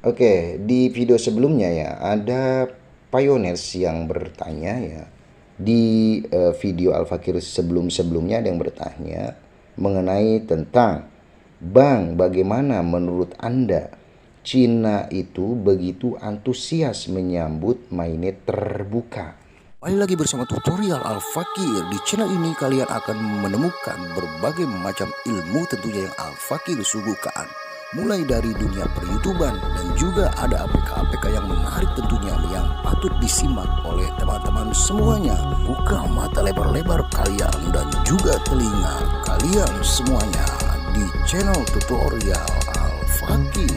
Oke, di video sebelumnya ya ada pioneers yang bertanya ya. Di video Al-Fakir sebelum-sebelumnya ada yang bertanya mengenai tentang, Bang, bagaimana menurut Anda Cina itu begitu antusias menyambut mainnet terbuka? Kembali lagi bersama tutorial Al-Fakir. Di channel ini kalian akan menemukan berbagai macam ilmu tentunya yang Al-Fakir suguhkan. Mulai dari dunia per-YouTuban dan juga ada APK-APK yang menarik tentunya yang patut disimak oleh teman-teman semuanya. Buka mata lebar-lebar kalian dan juga telinga kalian semuanya di channel tutorial Al-Fakir.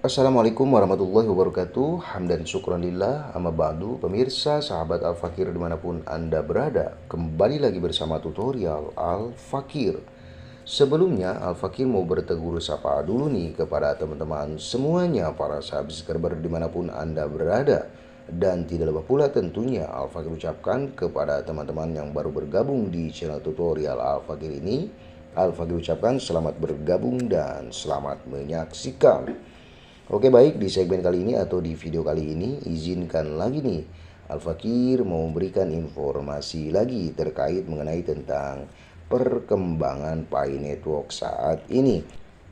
Assalamualaikum warahmatullahi wabarakatuh. Hamdan syukranillah, amma ba'du. Pemirsa, sahabat Al-Fakir dimanapun Anda berada, kembali lagi bersama tutorial Al-Fakir. Sebelumnya Al-Fakir mau bertegur sapa dulu nih kepada teman-teman semuanya, para sahabat subscriber dimanapun Anda berada. Dan tidak lupa pula tentunya Al-Fakir ucapkan kepada teman-teman yang baru bergabung di channel tutorial Al-Fakir ini, Al-Fakir ucapkan selamat bergabung dan selamat menyaksikan. Oke, baik, di segmen kali ini atau di video kali ini izinkan lagi nih Al-Fakir mau memberikan informasi lagi terkait mengenai tentang perkembangan Pi Network saat ini.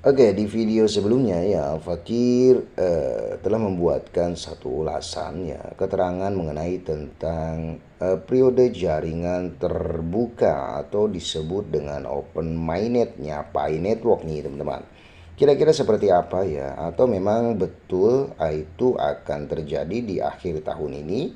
Oke, di video sebelumnya ya Al-Fakir telah membuatkan satu ulasan ya, keterangan mengenai tentang periode jaringan terbuka atau disebut dengan open mainnet-nya Pi Network nih teman-teman. Kira-kira seperti apa ya? Atau memang betul itu akan terjadi di akhir tahun ini,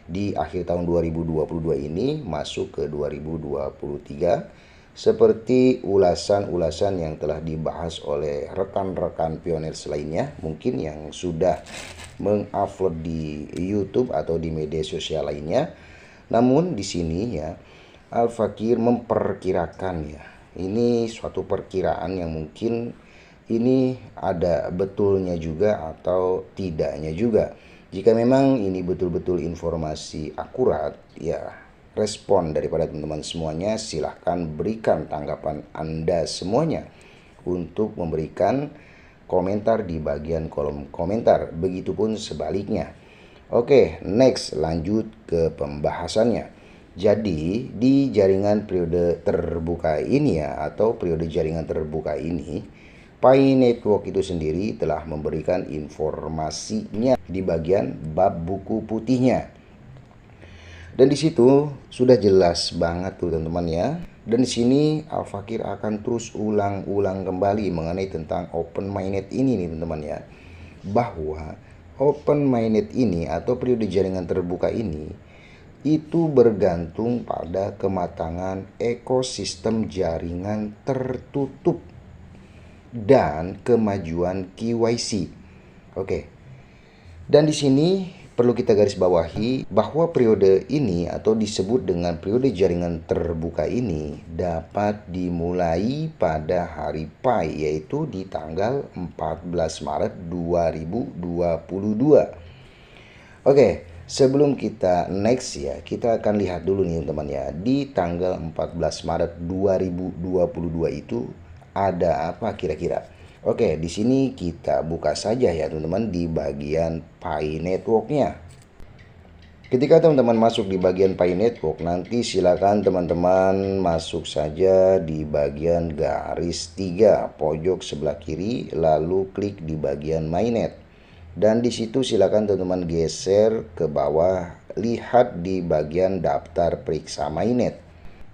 di akhir tahun 2022 ini masuk ke 2023, seperti ulasan-ulasan yang telah dibahas oleh rekan-rekan pioneers lainnya, mungkin yang sudah mengupload di YouTube atau di media sosial lainnya. Namun di sini ya Al-Fakir memperkirakan ya, ini suatu perkiraan yang mungkin ini ada betulnya juga atau tidaknya juga. Jika memang ini betul-betul informasi akurat, ya respon daripada teman-teman semuanya silahkan berikan tanggapan Anda semuanya untuk memberikan komentar di bagian kolom komentar. Begitupun sebaliknya. Oke, next lanjut ke pembahasannya. Jadi di jaringan periode terbuka ini ya, atau periode jaringan terbuka ini, Pi Network itu sendiri telah memberikan informasinya di bagian bab buku putihnya. Dan di situ sudah jelas banget tuh teman-teman ya. Dan di sini Al-Fakir akan terus ulang-ulang kembali mengenai tentang open mainnet ini nih teman-teman ya. Bahwa open mainnet ini atau periode jaringan terbuka ini itu bergantung pada kematangan ekosistem jaringan tertutup dan kemajuan KYC. Oke. Dan di sini perlu kita garis bawahi bahwa periode ini atau disebut dengan periode jaringan terbuka ini dapat dimulai pada hari Pi, yaitu di tanggal 14 Maret 2022. Oke, sebelum kita next ya, kita akan lihat dulu nih teman-teman ya. Di tanggal 14 Maret 2022 itu ada apa kira-kira? Oke, di sini kita buka saja ya teman-teman di bagian Pi Network-nya. Ketika teman-teman masuk di bagian Pi Network, nanti silakan teman-teman masuk saja di bagian garis 3 pojok sebelah kiri, lalu klik di bagian mainnet. Dan di situ silakan teman-teman geser ke bawah, lihat di bagian daftar periksa mainnet.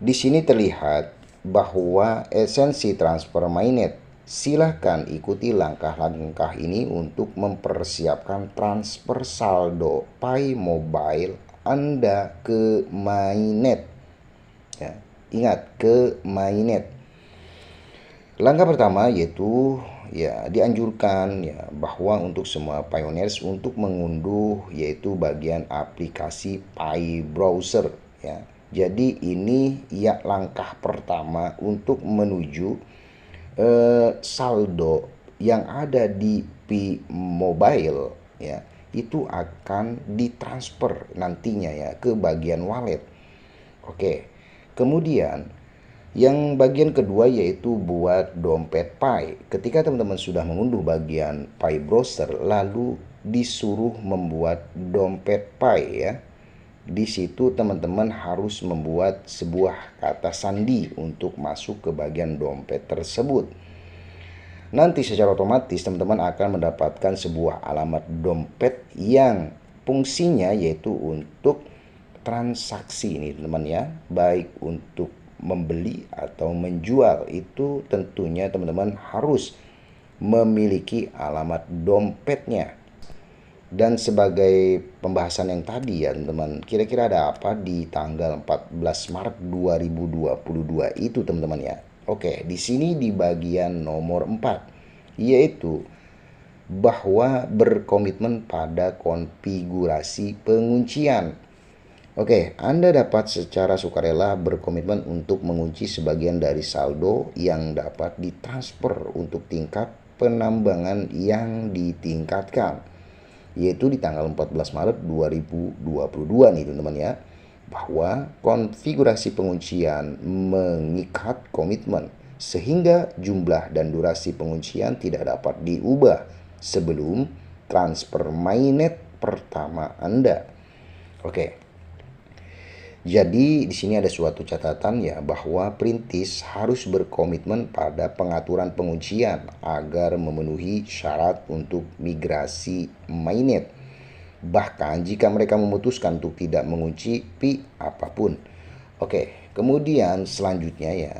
Di sini terlihat bahwa esensi transfer mainnet. Silahkan ikuti langkah-langkah ini untuk mempersiapkan transfer saldo Pi Mobile Anda ke mainnet. Ya, ingat, ke mainnet. Langkah pertama yaitu ya dianjurkan ya bahwa untuk semua pioneers untuk mengunduh yaitu bagian aplikasi Pi Browser ya. Jadi ini ya langkah pertama untuk menuju saldo yang ada di Pi Mobile ya, itu akan ditransfer nantinya ya ke bagian wallet. Oke. Kemudian Yang bagian kedua yaitu buat dompet Pi. Ketika teman-teman sudah mengunduh bagian Pi browser, lalu disuruh membuat dompet Pi ya. Di situ teman-teman harus membuat sebuah kata sandi untuk masuk ke bagian dompet tersebut. Nanti secara otomatis teman-teman akan mendapatkan sebuah alamat dompet yang fungsinya yaitu untuk transaksi ini teman-teman ya, baik untuk membeli atau menjual. Itu tentunya teman-teman harus memiliki alamat dompetnya. Dan sebagai pembahasan yang tadi ya teman-teman, kira-kira ada apa di tanggal 14 Maret 2022 itu teman-teman ya. Oke, di sini di bagian nomor 4 yaitu bahwa berkomitmen pada konfigurasi penguncian. Oke, Anda dapat secara sukarela berkomitmen untuk mengunci sebagian dari saldo yang dapat ditransfer untuk tingkat penambangan yang ditingkatkan, yaitu di tanggal 14 Maret 2022 nih teman-teman ya, bahwa konfigurasi penguncian mengikat komitmen sehingga jumlah dan durasi penguncian tidak dapat diubah sebelum transfer mainnet pertama Anda. Oke. Jadi di sini ada suatu catatan ya, bahwa perintis harus berkomitmen pada pengaturan penguncian agar memenuhi syarat untuk migrasi mainnet. Bahkan jika mereka memutuskan untuk tidak mengunci Pi apapun. Oke, kemudian selanjutnya ya,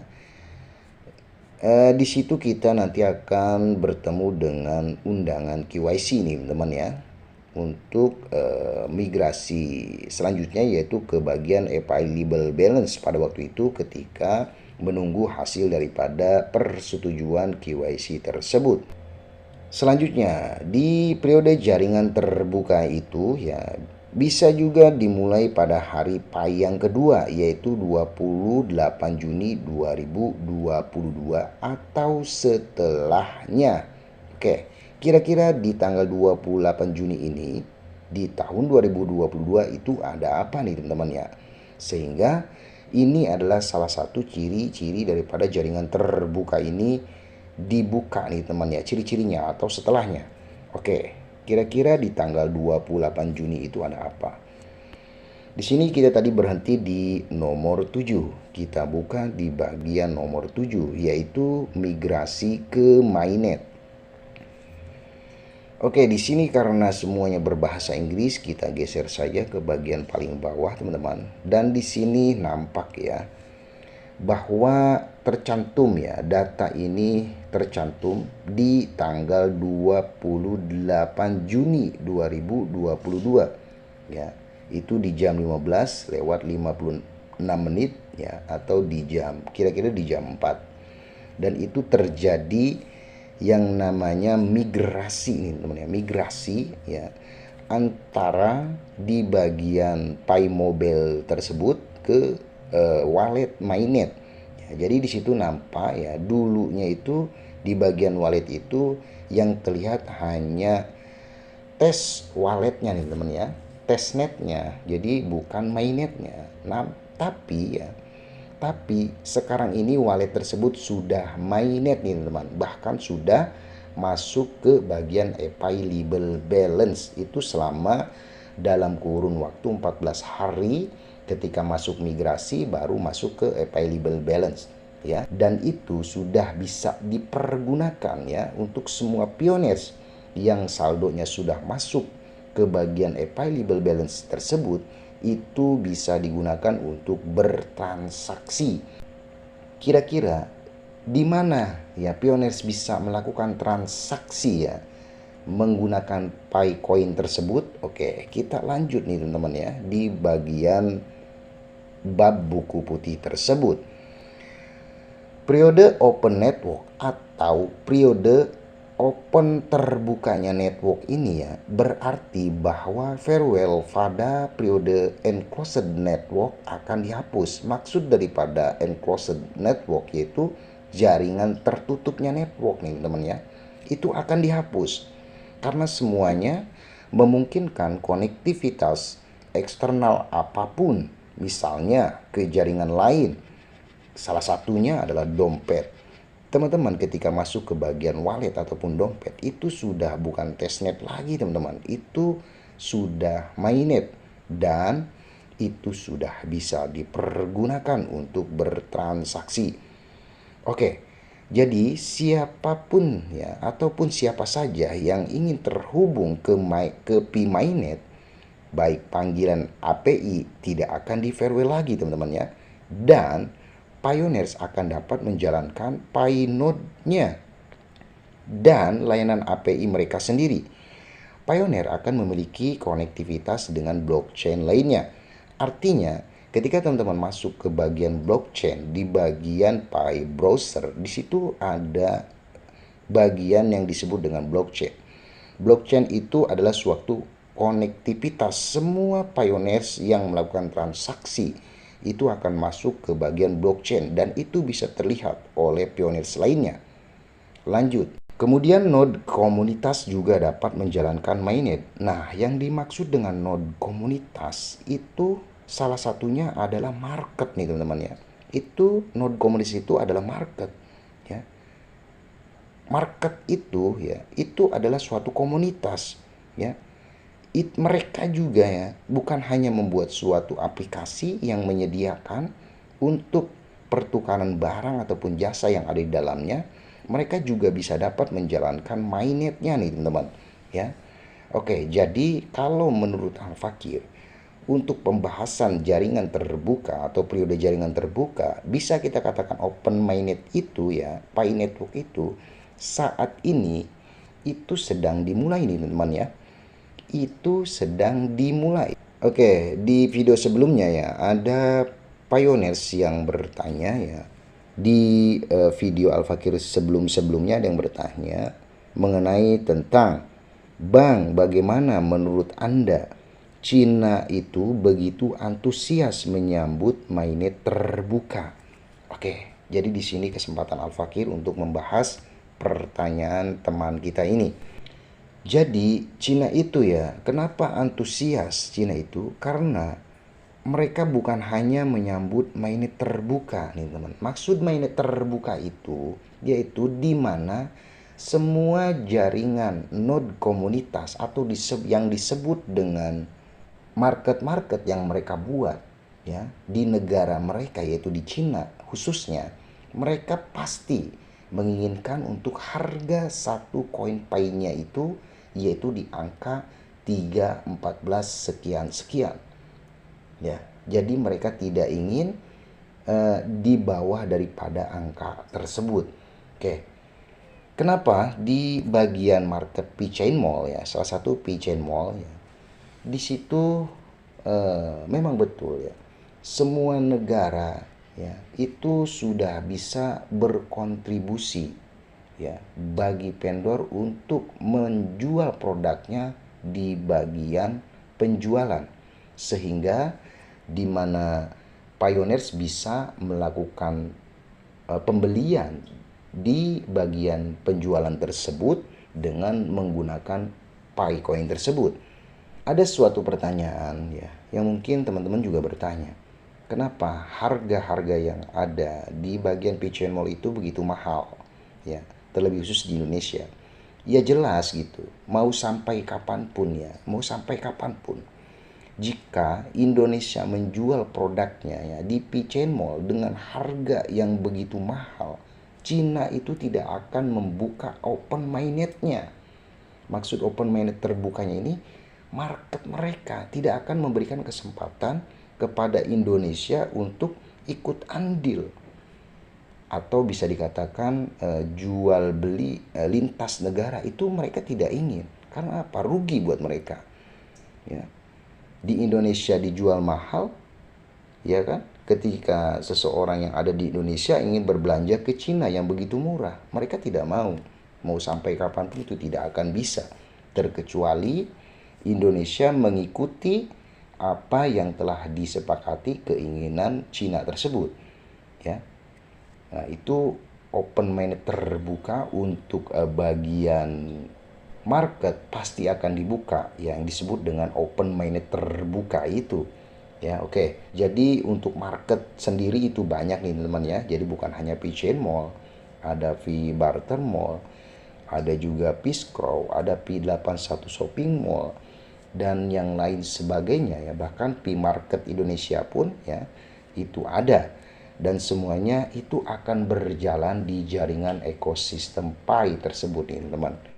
di situ kita nanti akan bertemu dengan undangan KYC nih teman-teman ya, untuk migrasi selanjutnya yaitu ke bagian available balance pada waktu itu ketika menunggu hasil daripada persetujuan KYC tersebut. Selanjutnya di periode jaringan terbuka itu ya bisa juga dimulai pada hari Pi yang kedua yaitu 28 Juni 2022 atau setelahnya. Oke. Kira-kira di tanggal 28 Juni ini di tahun 2022 itu ada apa nih teman-teman ya? Sehingga ini adalah salah satu ciri-ciri daripada jaringan terbuka ini dibuka nih teman ya, ciri-cirinya atau setelahnya. Oke, kira-kira di tanggal 28 Juni itu ada apa? Di sini kita tadi berhenti di nomor 7. Kita buka di bagian nomor 7 yaitu migrasi ke mainnet. Oke, di sini karena semuanya berbahasa Inggris, kita geser saja ke bagian paling bawah, teman-teman. Dan di sini nampak ya bahwa tercantum ya, data ini tercantum di tanggal 28 Juni 2022 ya. Itu di jam 15 lewat 56 menit ya, atau di jam kira-kira di jam 4. Dan itu terjadi yang namanya migrasi ini teman-teman ya, migrasi ya antara di bagian Pi Mobile tersebut ke wallet mainnet ya. Jadi di situ nampak ya, dulunya itu di bagian wallet itu yang terlihat hanya tes walletnya nih teman ya, testnetnya, jadi bukan mainnetnya. Nah tapi sekarang ini wallet tersebut sudah mainnet nih teman, bahkan sudah masuk ke bagian available balance itu selama dalam kurun waktu 14 hari ketika masuk migrasi baru masuk ke available balance ya, dan itu sudah bisa dipergunakan ya untuk semua pioneers yang saldonya sudah masuk ke bagian available balance tersebut. Itu bisa digunakan untuk bertransaksi. Kira-kira di mana ya pioneers bisa melakukan transaksi ya menggunakan Pi Coin tersebut? Oke, kita lanjut nih teman-teman ya di bagian bab buku putih tersebut. Periode open network atau periode open terbukanya network ini ya berarti bahwa farewell pada periode enclosed network akan dihapus. Maksud daripada enclosed network yaitu jaringan tertutupnya network nih teman ya, itu akan dihapus karena semuanya memungkinkan konektivitas eksternal apapun, misalnya ke jaringan lain Salah satunya adalah dompet. Teman-teman, ketika masuk ke bagian wallet ataupun dompet, itu sudah bukan testnet lagi teman-teman. Itu sudah mainnet dan itu sudah bisa dipergunakan untuk bertransaksi. Oke, jadi siapapun ya ataupun siapa saja yang ingin terhubung ke P-Mainnet, baik panggilan API tidak akan di farewell lagi teman-teman ya. Dan Pioneers akan dapat menjalankan Pinode-nya dan layanan API mereka sendiri. Pioneer akan memiliki konektivitas dengan blockchain lainnya. Artinya, ketika teman-teman masuk ke bagian blockchain di bagian Pi browser, di situ ada bagian yang disebut dengan blockchain. Blockchain itu adalah suatu konektivitas. Semua pioneers yang melakukan transaksi itu akan masuk ke bagian blockchain dan itu bisa terlihat oleh pioneers lainnya. Lanjut. Kemudian node komunitas juga dapat menjalankan mainnet. Nah, yang dimaksud dengan node komunitas itu salah satunya adalah market nih teman-teman ya. Itu node komunitas itu adalah market ya. Market itu ya, itu adalah suatu komunitas ya. Mereka juga ya bukan hanya membuat suatu aplikasi yang menyediakan untuk pertukaran barang ataupun jasa yang ada di dalamnya, mereka juga bisa dapat menjalankan mainnetnya nih teman-teman ya. Oke, jadi kalau menurut Al-Fakir, untuk pembahasan jaringan terbuka atau periode jaringan terbuka, bisa kita katakan open mainnet itu ya, Pi Network itu saat ini itu sedang dimulai nih teman-teman ya. Itu sedang dimulai. Oke, di video sebelumnya ya ada pioneers yang bertanya ya. Di video Al-Fakir sebelum-sebelumnya ada yang bertanya mengenai tentang, Bang, bagaimana menurut Anda Cina itu begitu antusias menyambut mainnet terbuka? Oke, jadi di sini kesempatan Al-Fakir untuk membahas pertanyaan teman kita ini. Jadi Cina itu ya, kenapa antusias Cina itu? Karena mereka bukan hanya menyambut mainnet terbuka nih teman. Maksud mainnet terbuka itu yaitu di mana semua jaringan node komunitas atau yang disebut dengan market-market yang mereka buat ya di negara mereka yaitu di Cina khususnya, mereka pasti menginginkan untuk harga satu koin Pi-nya itu yaitu di angka 314 sekian ya. Jadi mereka tidak ingin di bawah daripada angka tersebut. Oke. Kenapa di bagian market P-Chain Mall ya, salah satu P-Chain Mall ya. Di situ memang betul ya. Semua negara ya itu sudah bisa berkontribusi ya bagi vendor untuk menjual produknya di bagian penjualan, sehingga di mana pioneers bisa melakukan pembelian di bagian penjualan tersebut dengan menggunakan Pi coin tersebut. Ada suatu pertanyaan ya yang mungkin teman-teman juga bertanya, kenapa harga-harga yang ada di bagian P-Chain Mall itu begitu mahal ya, terlebih khusus di Indonesia? Ya jelas gitu, mau sampai kapanpun ya, mau sampai kapanpun, jika Indonesia menjual produknya ya di P-Chain Mall dengan harga yang begitu mahal, Cina itu tidak akan membuka open mainnet-nya. Maksud open mainnet terbukanya ini, market mereka tidak akan memberikan kesempatan kepada Indonesia untuk ikut andil, atau bisa dikatakan jual beli lintas negara itu mereka tidak ingin. Karena apa? Rugi buat mereka ya. Di Indonesia dijual mahal ya kan, ketika seseorang yang ada di Indonesia ingin berbelanja ke Cina yang begitu murah, mereka tidak mau sampai kapanpun itu tidak akan bisa, terkecuali Indonesia mengikuti apa yang telah disepakati keinginan Cina tersebut ya. Nah, itu open mainnet terbuka untuk bagian market pasti akan dibuka yang disebut dengan open mainnet terbuka itu. Ya, oke. Jadi untuk market sendiri itu banyak nih teman ya. Jadi bukan hanya P-Chain Mall, ada V-Barter Mall, ada juga P-Scroll, ada P81 Shopping Mall, dan yang lain sebagainya ya. Bahkan P-Market Indonesia pun ya itu ada. Dan semuanya itu akan berjalan di jaringan ekosistem Pi tersebut nih teman.